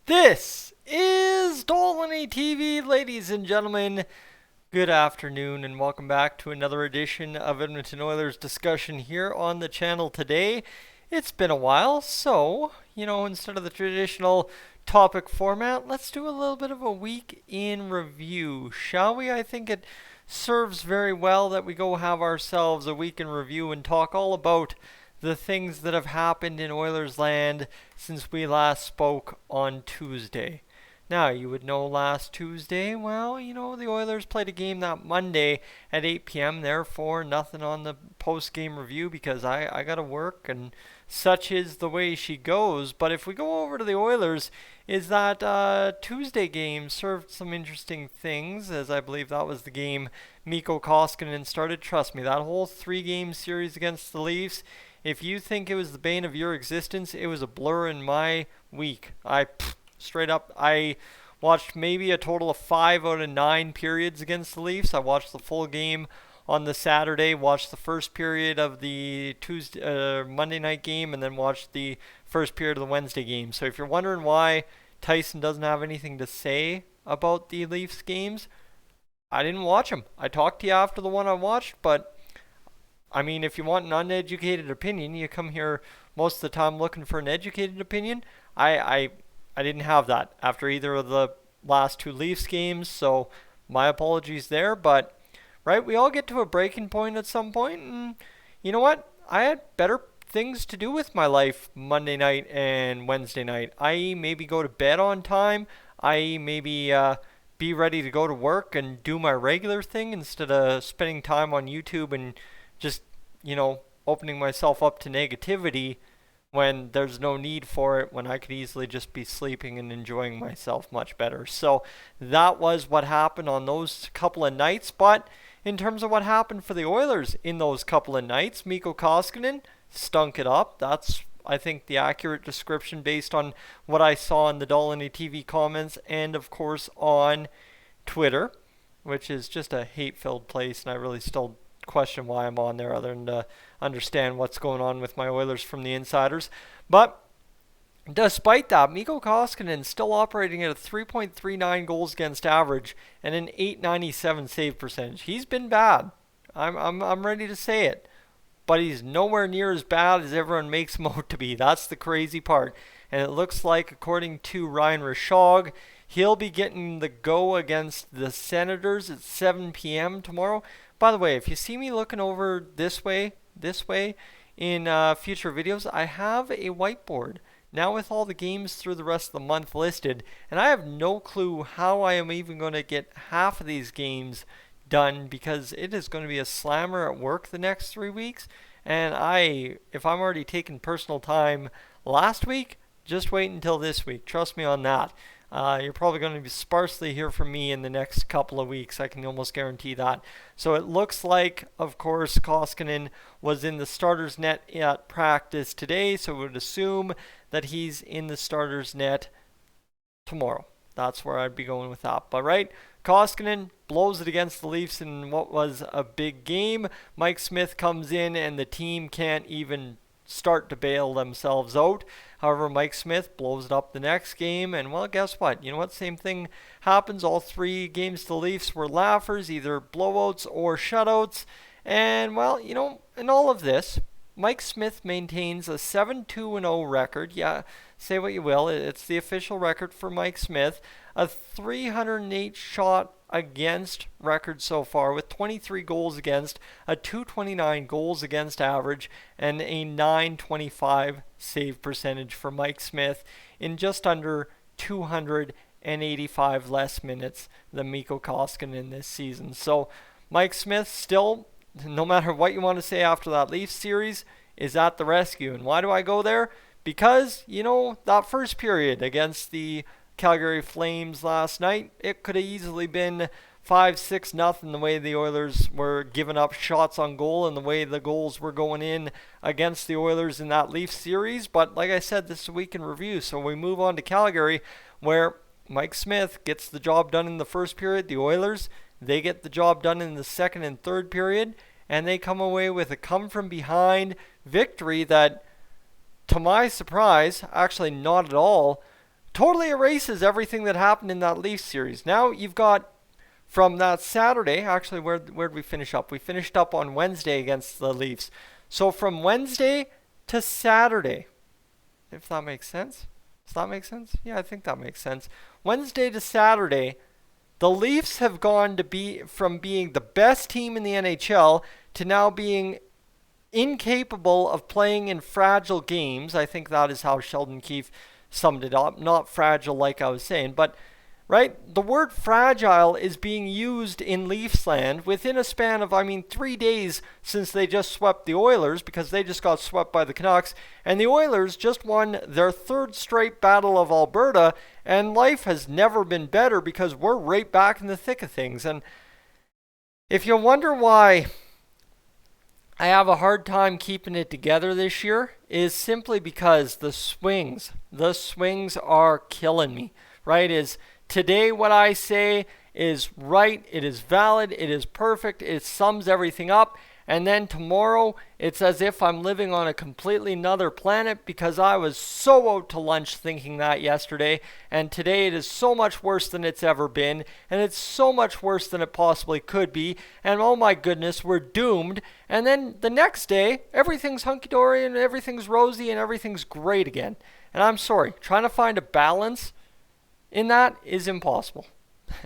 This is Dolany TV, ladies and gentlemen. Good afternoon, and welcome back to another edition of Edmonton Oilers discussion here on the channel today. It's been a while, so, instead of the traditional topic format, let's do a little bit of a week in review, shall we? I think it serves very well that we go have ourselves a week in review and talk all about the things that have happened in Oilers land since we last spoke on Tuesday. Now, you would know last Tuesday, well, the Oilers played a game that Monday at 8 p.m., therefore nothing on the post-game review because I got to work and such is the way she goes. But if we go over to the Oilers, is that Tuesday game served some interesting things, as I believe that was the game Mikko Koskinen started. Trust me, that whole three-game series against the Leafs, if you think it was the bane of your existence, it was a blur in my week. Straight up, I watched maybe a total of 5 out of 9 periods against the Leafs. I watched the full game on the Saturday, watched the first period of the Monday night game, and then watched the first period of the Wednesday game. So if you're wondering why Tyson doesn't have anything to say about the Leafs games, I didn't watch them. I talked to you after the one I watched, but I mean, if you want an uneducated opinion, you come here most of the time looking for an educated opinion. I didn't have that after either of the last two Leafs games, so my apologies there. But, right, we all get to a breaking point at some point, and you know what? I had better things to do with my life Monday night and Wednesday night, i.e. maybe go to bed on time, i.e. maybe be ready to go to work and do my regular thing instead of spending time on YouTube and just, opening myself up to negativity when there's no need for it, when I could easily just be sleeping and enjoying myself much better. So that was what happened on those couple of nights. But in terms of what happened for the Oilers in those couple of nights, Mikko Koskinen stunk it up. That's, I think, the accurate description based on what I saw in the Dolany TV comments and, of course, on Twitter, which is just a hate-filled place, and I really still question why I'm on there other than to understand what's going on with my Oilers from the insiders. But despite that, Mikko Koskinen still operating at a 3.39 goals against average and an 897 save percentage. He's been bad. I'm ready to say it. But he's nowhere near as bad as everyone makes him out to be. That's the crazy part. And it looks like, according to Ryan Rishaug, he'll be getting the go against the Senators at 7 p.m. tomorrow. By the way, if you see me looking over this way in future videos, I have a whiteboard now with all the games through the rest of the month listed, and I have no clue how I am even going to get half of these games done because it is going to be a slammer at work the next 3 weeks. And if I'm already taking personal time last week, just wait until this week. Trust me on that. You're probably going to be sparsely hear from me in the next couple of weeks. I can almost guarantee that. So it looks like, of course, Koskinen was in the starter's net at practice today, so we would assume that he's in the starter's net tomorrow. That's where I'd be going with that. But right, Koskinen blows it against the Leafs in what was a big game. Mike Smith comes in and the team can't even start to bail themselves out. However, Mike Smith blows it up the next game, and well, guess what? You know what? Same thing happens. All three games to the Leafs were laughers, either blowouts or shutouts. And well, in all of this, Mike Smith maintains a 7-2-0 record. Yeah, say what you will. It's the official record for Mike Smith. A 308 shot against record so far with 23 goals against, a 229 goals against average, and a 925 save percentage for Mike Smith in just under 285 less minutes than Mikko Koskinen this season. So Mike Smith still, no matter what you want to say after that Leafs series, is at the rescue. And why do I go there? Because, that first period against the Calgary Flames last night, it could have easily been 5-6 nothing the way the Oilers were giving up shots on goal and the way the goals were going in against the Oilers in that Leafs series. But like I said, this is a week in review, so we move on to Calgary, where Mike Smith gets the job done in the first period. The Oilers, they get the job done in the second and third period, and they come away with a come-from-behind victory that, to my surprise, actually not at all, totally erases everything that happened in that Leafs series. Now you've got from that Saturday, actually, where did we finish up? We finished up on Wednesday against the Leafs. So from Wednesday to Saturday, if that makes sense. Does that make sense? Yeah, I think that makes sense. Wednesday to Saturday, the Leafs have gone to be from being the best team in the NHL to now being incapable of playing in fragile games. I think that is how Sheldon Keefe summed it up. Not fragile like I was saying, but right? The word fragile is being used in Leafs land within a span of, 3 days since they just swept the Oilers, because they just got swept by the Canucks, and the Oilers just won their third straight Battle of Alberta, and life has never been better because we're right back in the thick of things. And if you wonder why I have a hard time keeping it together this year, is simply because the swings are killing me, right? Today, what I say is right, it is valid, it is perfect, it sums everything up. And then tomorrow, it's as if I'm living on a completely another planet because I was so out to lunch thinking that yesterday. And today it is so much worse than it's ever been. And it's so much worse than it possibly could be. And oh my goodness, we're doomed. And then the next day, everything's hunky-dory and everything's rosy and everything's great again. And I'm sorry, trying to find a balance in that is impossible.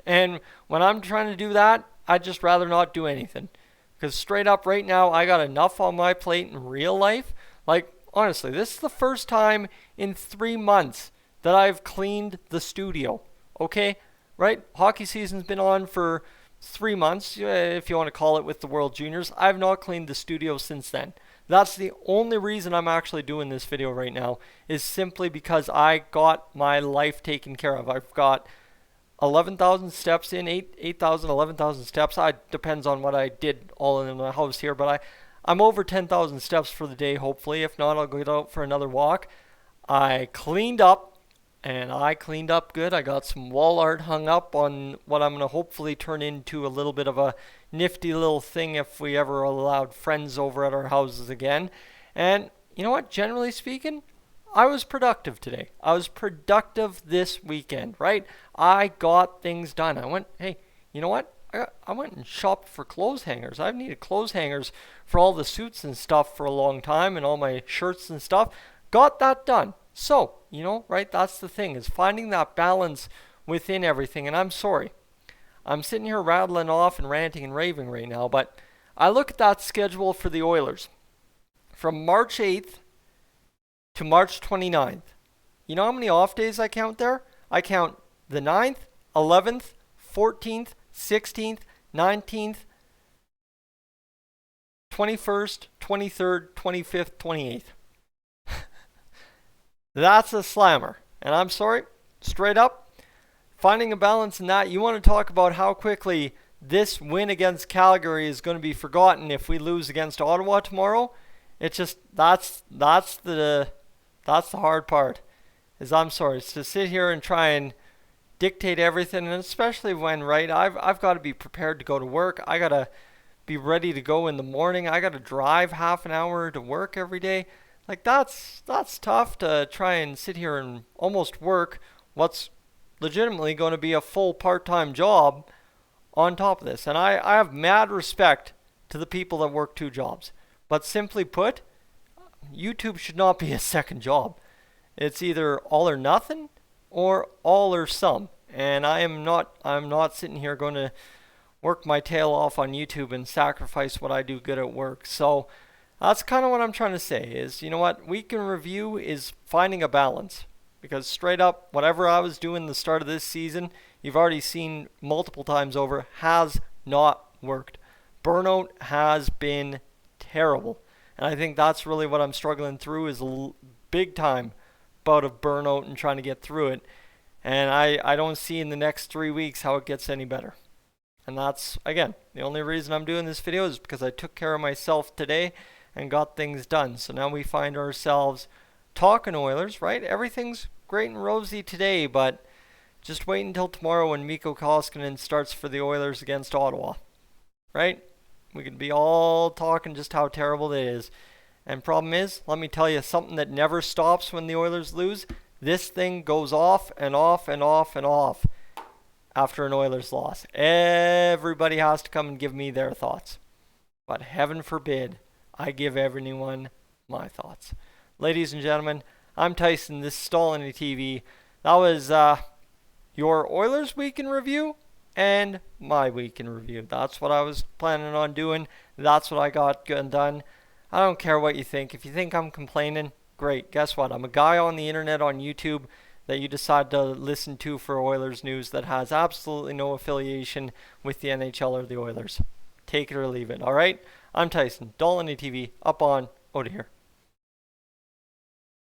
And when I'm trying to do that, I'd just rather not do anything. Because straight up right now, I got enough on my plate in real life. Like, honestly, this is the first time in 3 months that I've cleaned the studio. Okay? Right? Hockey season's been on for 3 months, if you want to call it, with the World Juniors. I've not cleaned the studio since then. That's the only reason I'm actually doing this video right now, is simply because I got my life taken care of. I've got 11,000 steps in, 8,000, 11,000 steps. Depends on what I did all in the house here, but I'm over 10,000 steps for the day, hopefully. If not, I'll go out for another walk. I cleaned up, and I cleaned up good. I got some wall art hung up on what I'm going to hopefully turn into a little bit of a nifty little thing if we ever allowed friends over at our houses again. And you know what? Generally speaking, I was productive today. I was productive this weekend, right? I got things done. I went, hey, you know what? I went and shopped for clothes hangers. I've needed clothes hangers for all the suits and stuff for a long time, and all my shirts and stuff. Got that done. So, right? That's the thing, is finding that balance within everything. And I'm sorry, I'm sitting here rattling off and ranting and raving right now, but I look at that schedule for the Oilers from March 8th to March 29th. You know how many off days I count there? I count the 9th, 11th, 14th, 16th, 19th, 21st, 23rd, 25th, 28th. That's a slammer. And I'm sorry, straight up, finding a balance in that. You want to talk about how quickly this win against Calgary is going to be forgotten if we lose against Ottawa tomorrow. It's just, that's the hard part. Is I'm sorry, it's to sit here and try and dictate everything, and especially when, right, I've got to be prepared to go to work. I got to be ready to go in the morning. I got to drive half an hour to work every day. Like, that's tough to try and sit here and almost work what's legitimately going to be a full part-time job on top of this. And I have mad respect to the people that work 2 jobs. But simply put, YouTube should not be a second job. It's either all or nothing or all or some. And I'm not sitting here going to work my tail off on YouTube and sacrifice what I do good at work. So that's kind of what I'm trying to say is, you know what, week in review is finding a balance. Because straight up, whatever I was doing the start of this season, you've already seen multiple times over, has not worked. Burnout has been terrible. And I think that's really what I'm struggling through, is a big time bout of burnout and trying to get through it. And I don't see in the next 3 weeks how it gets any better. And that's, again, the only reason I'm doing this video is because I took care of myself today and got things done. So now we find ourselves talking Oilers, right? Everything's great and rosy today, but just wait until tomorrow when Mikko Koskinen starts for the Oilers against Ottawa, right? We could be all talking just how terrible it is. And problem is, let me tell you, something that never stops when the Oilers lose, This thing goes off and off and off and off after an Oilers loss. Everybody has to come and give me their thoughts. But heaven forbid I give everyone my thoughts. Ladies and gentlemen, I'm Tyson. This is Stolany TV. That was your Oilers week in review and my week in review. That's what I was planning on doing. That's what I got done. I don't care what you think. If you think I'm complaining, great. Guess what? I'm a guy on the internet on YouTube that you decide to listen to for Oilers news that has absolutely no affiliation with the NHL or the Oilers. Take it or leave it, all right? I'm Tyson, Stolany TV, up on, out of here.